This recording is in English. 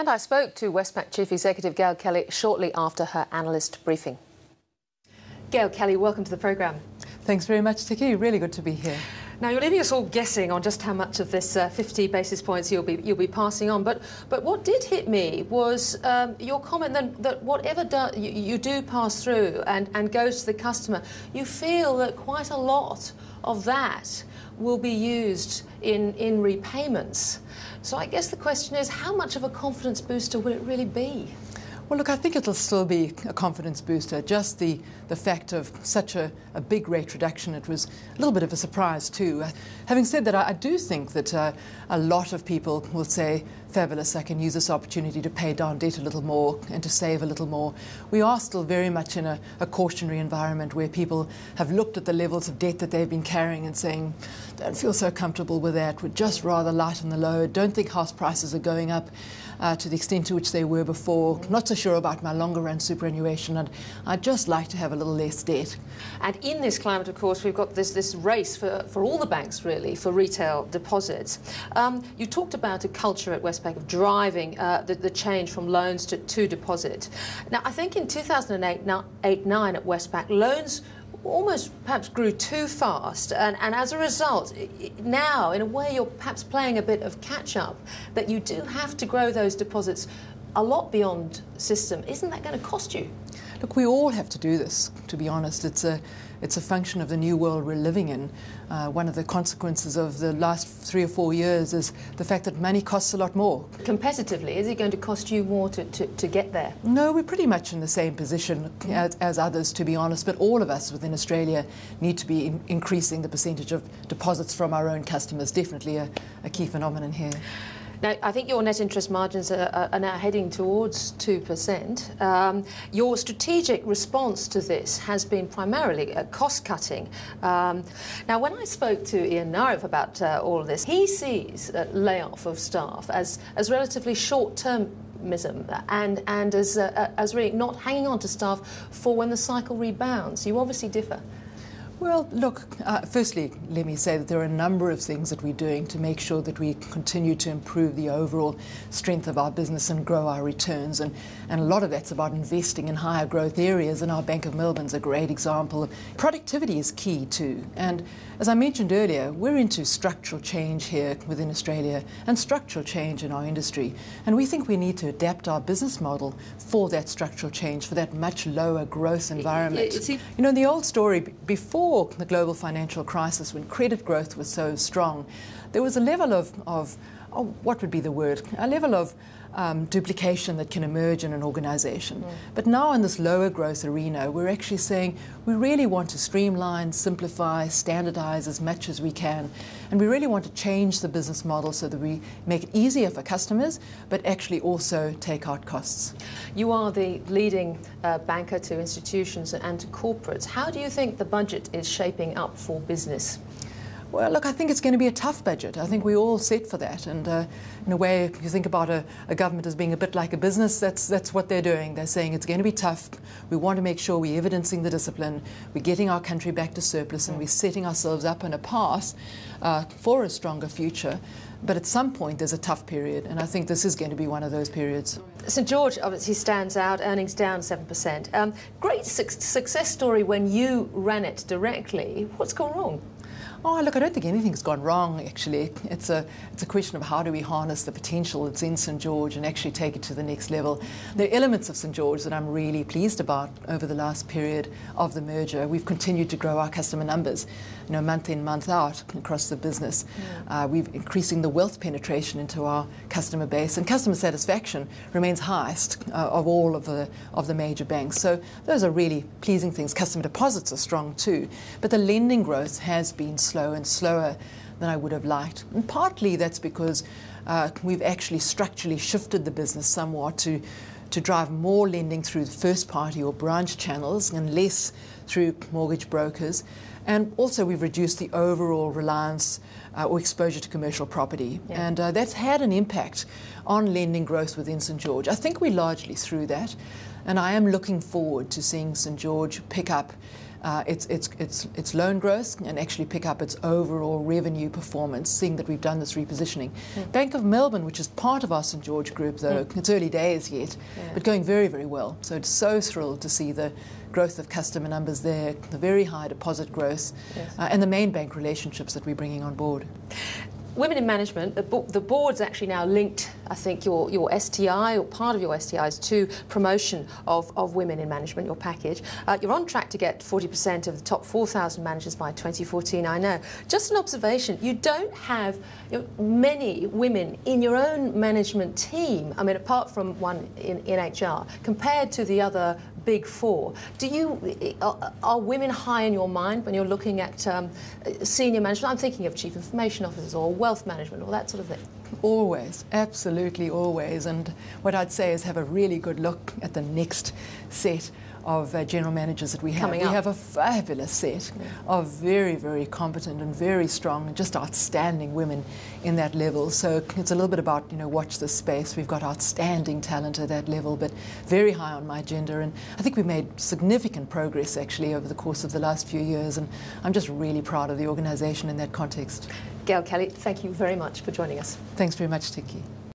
And I spoke to Westpac Chief Executive Gail Kelly shortly after her analyst briefing. Gail Kelly, welcome to the programme. Thanks very much, Tikki. Really good to be here. Now, you're leaving us all guessing on just how much of this 50 basis points you'll be passing on. But what did hit me was your comment then that whatever you do pass through and goes to the customer, you feel that quite a lot of that will be used in repayments. So I guess the question is, how much of a confidence booster will it really be? Well, look, I think it'll still be a confidence booster. Just the fact of such a big rate reduction, it was a little bit of a surprise too. Having said that, I do think that a lot of people will say, fabulous, I can use this opportunity to pay down debt a little more and to save a little more. We are still very much in a cautionary environment where people have looked at the levels of debt that they've been carrying and saying, don't feel so comfortable with that, would just rather lighten the load, don't think house prices are going up to the extent to which they were before, not so sure about my longer run superannuation, and I'd just like to have a little less debt. And in this climate, of course, we've got this race for all the banks, really, for retail deposits. You talked about a culture at Westpac of driving the change from loans to deposit. Now, I think in 2008-9 at Westpac, loans almost perhaps grew too fast, and as a result, now, in a way, you're perhaps playing a bit of catch-up, that you do have to grow those deposits a lot beyond system. Isn't that going to cost you? Look, we all have to do this, to be honest. It's a function of the new world we're living in. One of the consequences of the last 3 or 4 years is the fact that money costs a lot more. Competitively, is it going to cost you more to get there? No, we're pretty much in the same position as others, to be honest, but all of us within Australia need to be increasing the percentage of deposits from our own customers. Definitely a key phenomenon here. Now, I think your net interest margins are now heading towards 2%. Your strategic response to this has been primarily cost-cutting. Now, when I spoke to Ian Narev about all of this, he sees layoff of staff as relatively short-termism and as really not hanging on to staff for when the cycle rebounds. You obviously differ. Well, look, firstly, let me say that there are a number of things that we're doing to make sure that we continue to improve the overall strength of our business and grow our returns. And a lot of that's about investing in higher growth areas, and our Bank of Melbourne's a great example. Productivity is key too. And as I mentioned earlier, we're into structural change here within Australia and structural change in our industry. And we think we need to adapt our business model for that structural change, for that much lower growth environment. You know, the old story, before the global financial crisis, when credit growth was so strong, there was a level of what would be the word? A level of duplication that can emerge in an organisation. But now in this lower growth arena, we're actually saying we really want to streamline, simplify, standardise as much as we can. And we really want to change the business model so that we make it easier for customers, but actually also take out costs. You are the leading banker to institutions and to corporates. How do you think the budget is shaping up for business? Well, look, I think it's going to be a tough budget. I think we're all set for that. And in a way, if you think about a government as being a bit like a business, that's what they're doing. They're saying it's going to be tough. We want to make sure we're evidencing the discipline. We're getting our country back to surplus, and we're setting ourselves up on a path for a stronger future. But at some point, there's a tough period, and I think this is going to be one of those periods. St George obviously stands out, earnings down 7%. Great success story when you ran it directly. What's gone wrong? Oh, look, I don't think anything's gone wrong, actually. It's a question of how do we harness the potential that's in St George and actually take it to the next level. There are elements of St George that I'm really pleased about over the last period of the merger. We've continued to grow our customer numbers, you know, month in, month out across the business. We've increasing the wealth penetration into our customer base, and customer satisfaction remains highest of all of the major banks. So those are really pleasing things. Customer deposits are strong too, but the lending growth has been slow and slower than I would have liked. And partly that's because we've actually structurally shifted the business somewhat to drive more lending through the first party or branch channels and less through mortgage brokers. And also we've reduced the overall reliance or exposure to commercial property. Yeah. And that's had an impact on lending growth within St George. I think we're largely through that. And I am looking forward to seeing St George pick up its loan growth and actually pick up its overall revenue performance, seeing that we've done this repositioning. Bank of Melbourne, which is part of our St George Group, though, it's early days yet, but going very, very well. So it's so thrilled to see the growth of customer numbers there, the very high deposit growth, and the main bank relationships that we're bringing on board. Women in management, the board's actually now linked, I think, your STI or part of your STIs to promotion of women in management, your package. You're on track to get 40% of the top 4,000 managers by 2014, I know. Just an observation, you don't have many women in your own management team, I mean, apart from one in HR, compared to the other big four. Are women high in your mind when you're looking at senior management? I'm thinking of chief information officers or wealth management or that sort of thing. Always, absolutely always. And what I'd say is have a really good look at the next set of general managers that we have. We have a fabulous set of very, very competent and very strong and just outstanding women in that level. So it's a little bit about, watch this space. We've got outstanding talent at that level, but very high on my agenda. And I think we've made significant progress, actually, over the course of the last few years. And I'm just really proud of the organisation in that context. Gail Kelly, thank you very much for joining us. Thanks very much, Tiki.